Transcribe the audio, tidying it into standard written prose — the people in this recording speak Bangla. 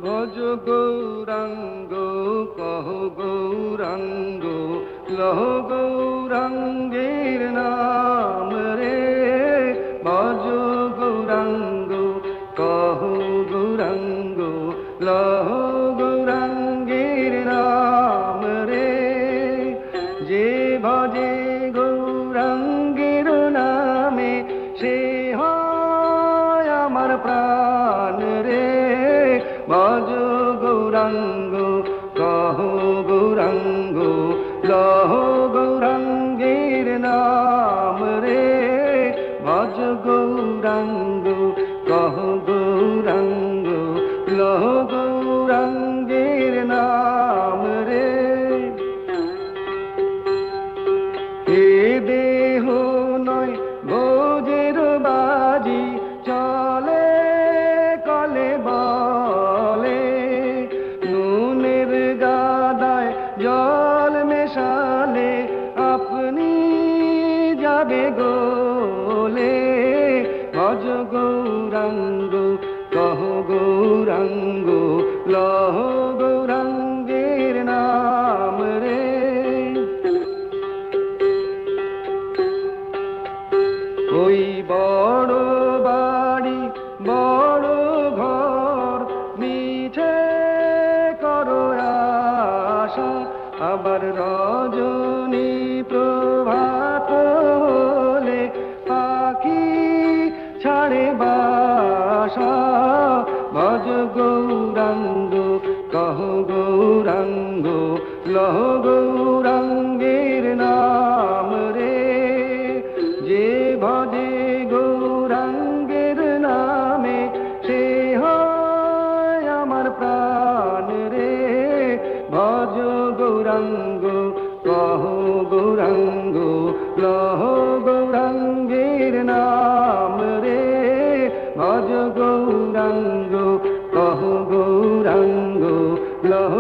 ভজ গৌরাঙ্গ কহ গৌরাঙ্গ লহ গৌরাঙ্গের নাম রে। ভজ গৌরাঙ্গ কহ গৌরাঙ্গ লহ গৌরাঙ্গের নাম রে। যে ভজে গৌরাঙ্গের নামে সে হয় আমার প্রাণ রে। ভজ গৌরাঙ্গ কহ গৌরাঙ্গ লহ গৌরাঙ্গের নাম রে। ভজ গৌরাঙ্গ কহ গৌরাঙ্গ লহ গৌরাঙ্গের নাম রে। এ দেহ নয় ভোজের বাজি চলে কলে বলে। নুনের গাদায় জল মেশালে আপনি যাবে গোলে। ভজ গৌরাঙ্গ কহ গৌরাঙ্গ লহ গৌরাঙ্গের নাম রে। ওই বড় বাড়ি বড় ঘর মিঠে করো আশা। আবার রজনী প্রভাত হলে পাখি ছাড়ে বাসা। ভজ গৌরাঙ্গ কহ গৌরাঙ্গ লহ গৌরাঙ্গের নাম রে। যে ভজে গৌরাঙ্গের নামে সে হয় আমার প্রাণ রে। ভজ গৌরাঙ্গ কহ গৌরাঙ্গ লহ গৌরাঙ্গের নাম রে। ভজ গৌরাঙ্গ কহ গৌরাঙ্গ লহ